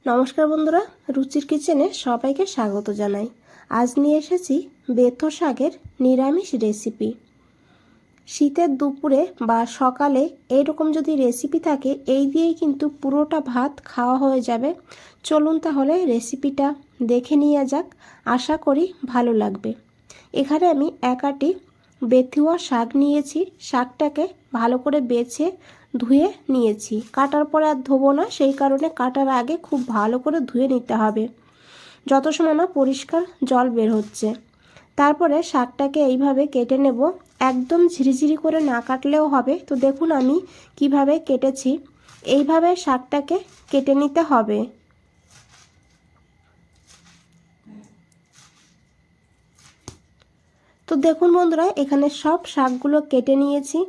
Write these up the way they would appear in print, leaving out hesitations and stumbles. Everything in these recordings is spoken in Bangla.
নমস্কার বন্ধুরা, রুচির কিচেনে সবাইকে স্বাগত জানাই। আজ নিয়ে এসেছি বেথো শাকের নিরামিষ রেসিপি। শীতের দুপুরে বা সকালে এইরকম যদি রেসিপি থাকে, এই দিয়েই কিন্তু পুরোটা ভাত খাওয়া হয়ে যাবে। চলুন তাহলে রেসিপিটা দেখে নিয়ে যাক, আশা করি ভালো লাগবে। এখানে আমি এক আটি বেথুয়া শাক নিয়েছি। শাকটাকে ভালো করে বেছে ধুয়ে নিয়েছি। কাটার পরে আর ধোবো না, সেই কারণে কাটার আগে খুব ভালো করে ধুয়ে নিতে হবে, যত সময় না পরিষ্কার জল বের হচ্ছে। তারপরে শাকটাকে এইভাবে কেটে নেব। একদম ঝিরিঝিরি করে না কাটলেও হবে। তো দেখুন আমি কিভাবে কেটেছি। এইভাবে শাকটাকে কেটে নিতে হবে। তো দেখুন বন্ধুরা, এখানে সব শাকগুলো কেটে নিয়েছি।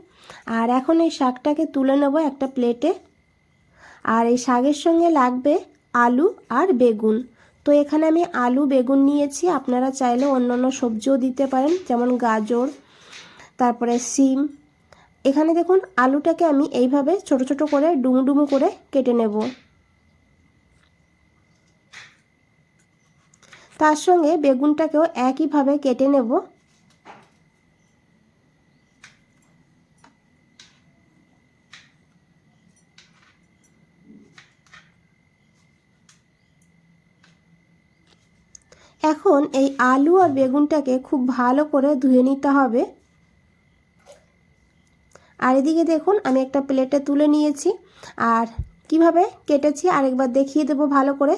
আর এখন এই শাকটাকে তুলে নেব একটা প্লেটে। আর এই শাকের সঙ্গে লাগবে আলু আর বেগুন। তো এখানে আমি আলু বেগুন নিয়েছি। আপনারা চাইলে অন্যান্য সবজিও দিতে পারেন, যেমন গাজর, তারপরে সিম। এখানে দেখুন আলুটাকে আমি এইভাবে ছোট ছোট করে ডুমু ডুমু করে কেটে নেব। তার সঙ্গে বেগুনটাকেও একইভাবে কেটে নেব। এখন এই আলু আর বেগুনটাকে খুব ভালো করে ধুয়ে নিতে হবে। আর এদিকে দেখুন আমি একটা প্লেটে তুলে নিয়েছি। আর কিভাবে কেটেছি আরেকবার দেখিয়ে দেব ভালো করে।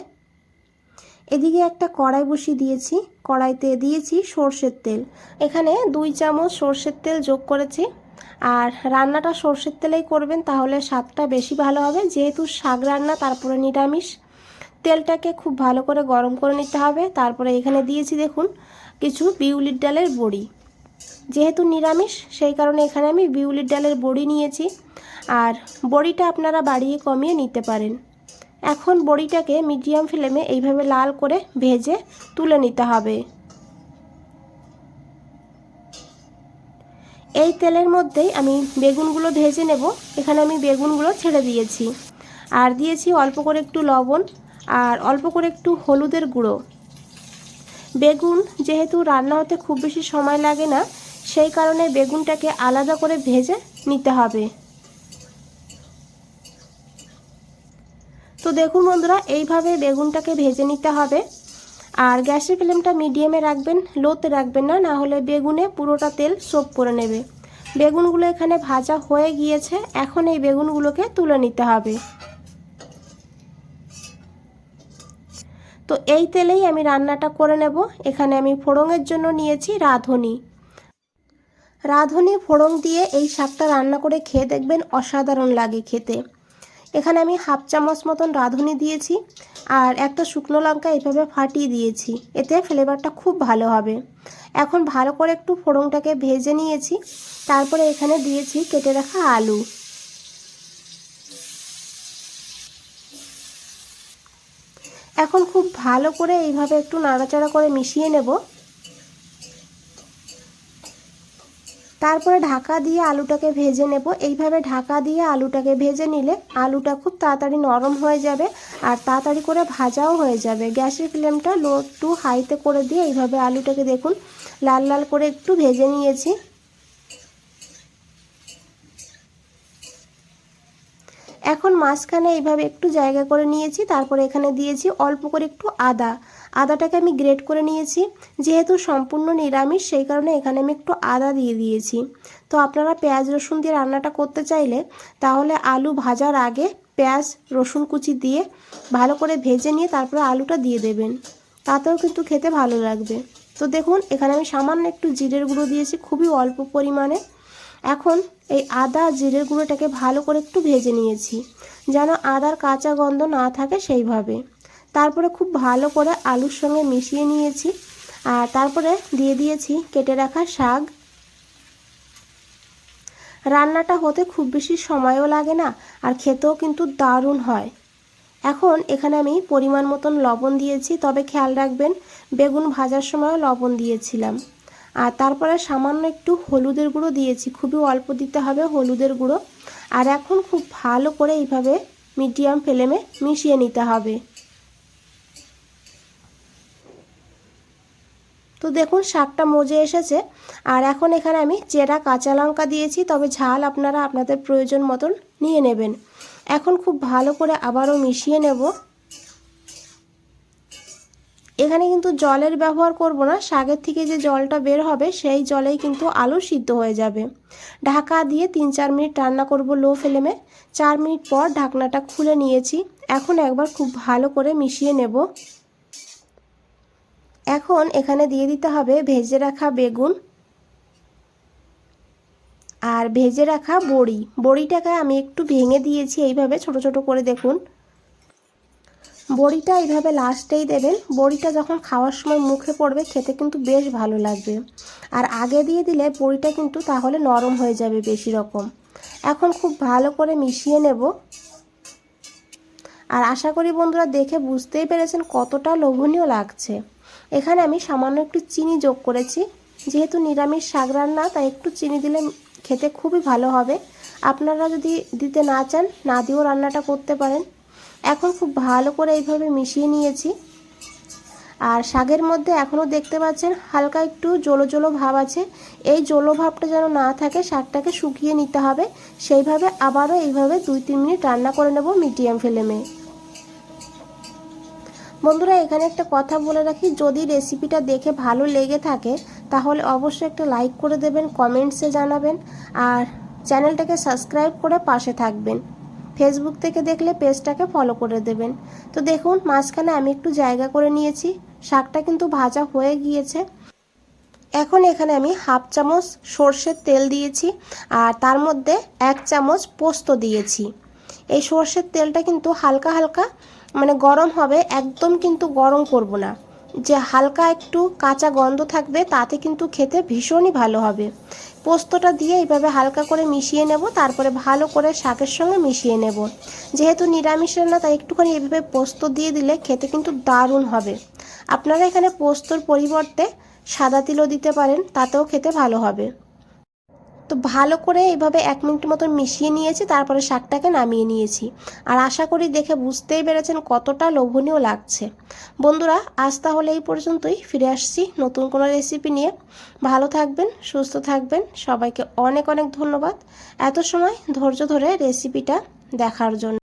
এদিকে একটা কড়াই বসিয়ে দিয়েছি। কড়াইতে দিয়েছি সর্ষের তেল। এখানে 2 চামচ সর্ষের তেল যোগ করেছি। আর রান্নাটা সর্ষের তেলেই করবেন, তাহলে স্বাদটা বেশি ভালো হবে। যেহেতু শাক রান্না, তারপরে নিরামিষ, তেলটাকে খুব ভালো করে গরম করে নিতে হবে। তারপরে এখানে দিয়েছি দেখুন কিছু বিউলির ডালের বড়ি। যেহেতু নিরামিষ, সেই কারণে এখানে আমি বিউলির ডালের বড়ি নিয়েছি। আর বড়িটা আপনারা বাড়িয়ে কমিয়ে নিতে পারেন। এখন বড়িটাকে মিডিয়াম ফ্লেমে এইভাবে লাল করে ভেজে তুলে নিতে হবে। এই তেলের মধ্যেই আমি বেগুনগুলো ভেজে নেব। এখানে আমি বেগুনগুলো ছেড়ে দিয়েছি। আর দিয়েছি অল্প করে একটু লবণ আর অল্প করে একটু হলুদের গুঁড়ো। বেগুন যেহেতু রান্না হতে খুব বেশি সময় লাগে না, সেই কারণে বেগুনটাকে আলাদা করে ভেজে নিতে হবে। তো দেখুন বন্ধুরা, এইভাবে বেগুনটাকে ভেজে নিতে হবে। আর গ্যাসের ফ্লেমটা মিডিয়ামে রাখবেন, লোতে রাখবেন না, না হলে বেগুনে পুরোটা তেল সোপ করে নেবে। বেগুনগুলো এখানে ভাজা হয়ে গিয়েছে। এখন এই বেগুনগুলোকে তুলে নিতে হবে। তো এই তেলেই আমি রান্নাটা করে নেব। এখানে আমি ফোড়নের জন্য নিয়েছি রাঁধুনি। রাঁধুনি ফোড়ন দিয়ে এই শাকটা রান্না করে খেয়ে দেখবেন, অসাধারণ লাগে খেতে। এখানে আমি হাফ চামচ মতন রাঁধুনি দিয়েছি। আর একটা শুকনো লঙ্কা এভাবে ফাটিয়ে দিয়েছি, এতে ফ্লেভারটা খুব ভালো হবে। এখন ভালো করে একটু ফোড়নটাকে ভেজে নিয়েছি। তারপরে এখানে দিয়েছি কেটে রাখা আলু। এখন খুব ভালো করে এইভাবে একটু নাড়াচাড়া করে মিশিয়ে নেব। তারপরে ঢাকা দিয়ে আলুটাকে ভেজে নেব। এইভাবে ঢাকা দিয়ে আলুটাকে ভেজে নিলে আলুটা খুব তাড়াতাড়ি নরম হয়ে যাবে আর তাড়াতাড়ি করে ভাজাও হয়ে যাবে। গ্যাসের ফ্লেমটা লো টু হাইতে করে দিয়ে এইভাবে আলুটাকে দেখুন লাল লাল করে একটু ভেজে নিয়েছি। এখন মাঝখানে এইভাবে একটু জায়গা করে নিয়েছি। তারপরে এখানে দিয়েছি অল্প করে একটু আদা। আদাটাকে আমি গ্রেট করে নিয়েছি। যেহেতু সম্পূর্ণ নিরামিষ, সেই কারণে এখানে আমি একটু আদা দিয়ে দিয়েছি। তো আপনারা পেঁয়াজ রসুন দিয়ে রান্নাটা করতে চাইলে তাহলে আলু ভাজার আগে পেঁয়াজ রসুন কুচি দিয়ে ভালো করে ভেজে নিয়ে তারপরে আলুটা দিয়ে দেবেন, তাতেও কিন্তু খেতে ভালো লাগবে। তো দেখুন এখানে আমি সামান্য একটু জিরের গুঁড়ো দিয়েছি, খুবই অল্প পরিমাণে। এখন এই আদা জিরের গুঁড়োটাকে ভালো করে একটু ভেজে নিয়েছি, যেন আদার কাঁচা গন্ধ না থাকে সেইভাবে। তারপরে খুব ভালো করে আলুর সঙ্গে মিশিয়ে নিয়েছি। আর তারপরে দিয়ে দিয়েছি কেটে রাখা শাক। রান্নাটা হতে খুব বেশি সময়ও লাগে না, আর খেতেও কিন্তু দারুণ হয়। এখন এখানে আমি পরিমাণ মতন লবণ দিয়েছি, তবে খেয়াল রাখবেন বেগুন ভাজার সময়ও লবণ দিয়েছিলাম। আর তারপরে সামান্য একটু হলুদের গুঁড়ো দিয়েছি, খুবই অল্প দিতে হবে হলুদের গুঁড়ো। আর এখন খুব ভালো করে এইভাবে মিডিয়াম ফ্লেমে মিশিয়ে নিতে হবে। তো দেখুন শাকটা মজে এসেছে। আর এখন এখানে আমি চেরা কাঁচা লঙ্কা দিয়েছি, তবে ঝাল আপনারা আপনাদের প্রয়োজন মতন নিয়ে নেবেন। এখন খুব ভালো করে আবারও মিশিয়ে নেব। এখানে কিন্তু জলের ব্যবহার করব না, শাকের থেকে যে জলটা বের হবে সেই জলেই কিন্তু আলু সিদ্ধ হয়ে যাবে। ঢাকা দিয়ে 3-4 মিনিট রান্না করব লো ফ্লেমে। 4 মিনিট পর ঢাকনাটা খুলে নিয়েছি। এখন একবার খুব ভালো করে মিশিয়ে নেব। এখন এখানে দিয়ে দিতে হবে ভেজে রাখা বেগুন আর ভেজে রাখা বড়ি। বড়িটাকে আমি একটু ভেঙে দিয়েছি এইভাবে ছোট ছোট করে। দেখুন বড়িটা এইভাবে লাস্টেই দেবেন। বড়িটা যখন খাওয়ার সময় মুখে পড়বে খেতে কিন্তু বেশ ভালো লাগবে। আর আগে দিয়ে দিলে বড়িটা কিন্তু তাহলে নরম হয়ে যাবে বেশি রকম। এখন খুব ভালো করে মিশিয়ে নেব। আর আশা করি বন্ধুরা দেখে বুঝতেই পেরেছেন কতটা লোভনীয় লাগছে। এখানে আমি সামান্য একটু চিনি যোগ করেছি। যেহেতু নিরামিষ শাক রান্না, তাই একটু চিনি দিলে খেতে খুবই ভালো হবে। আপনারা যদি দিতে না চান না দিয়েও রান্নাটা করতে পারেন। এখন খুব ভালো করে এইভাবে মিশিয়ে নিয়েছি। আর শাকের মধ্যে এখনও দেখতে পাচ্ছেন হালকা একটু জলো জলো ভাব আছে। এই জলো ভাবটা যেন না থাকে, শাকটাকে শুকিয়ে নিতে হবে। সেইভাবে আবারও এইভাবে 2-3 মিনিট রান্না করে নেব মিডিয়াম ফ্লেমে। বন্ধুরা এখানে একটা কথা বলে রাখি, যদি রেসিপিটা দেখে ভালো লেগে থাকে তাহলে অবশ্যই একটা লাইক করে দেবেন, কমেন্টসে জানাবেন আর চ্যানেলটাকে সাবস্ক্রাইব করে পাশে থাকবেন। ফেসবুক থেকে দেখলে পেজটাকে ফলো করে দেবেন। তো দেখুন মাঝখানে আমি একটু জায়গা করে নিয়েছি। শাকটা কিন্তু ভাজা হয়ে গিয়েছে। এখন এখানে আমি 1/2 চামচ সর্ষের তেল দিয়েছি আর তার মধ্যে 1 চামচ পোস্ত দিয়েছি। এই সর্ষের তেলটা কিন্তু হালকা হালকা গরম হবে, একদম কিন্তু গরম করব না। যে হালকা একটু কাঁচা গন্ধ থাকবে, তাতে কিন্তু খেতে ভীষণই ভালো হবে। পোস্তটা দিয়ে এইভাবে হালকা করে মিশিয়ে নেব, তারপরে ভালো করে শাকের সঙ্গে মিশিয়ে নেব। যেহেতু নিরামিষ রান্না, তাই একটুখানি এইভাবে পোস্ত দিয়ে দিলে খেতে কিন্তু দারুণ হবে। আপনারা এখানে পোস্তর পরিবর্তে সাদা তিলও দিতে পারেন, তাতেও খেতে ভালো হবে। তো ভালো করে এইভাবে 1 মিনিট মতো মিশিয়ে নিয়েছি, তারপরে শাকটাকে নামিয়ে নিয়েছি। আর আশা করি দেখে বুঝতেই পেরেছেন কতটা লোভনীয় লাগছে। বন্ধুরা আজ তাহলে এই পর্যন্তই, ফিরে আসছি নতুন কোনো রেসিপি নিয়ে। ভালো থাকবেন, সুস্থ থাকবেন। সবাইকে অনেক অনেক ধন্যবাদ এত সময় ধৈর্য ধরে রেসিপিটা দেখার জন্য।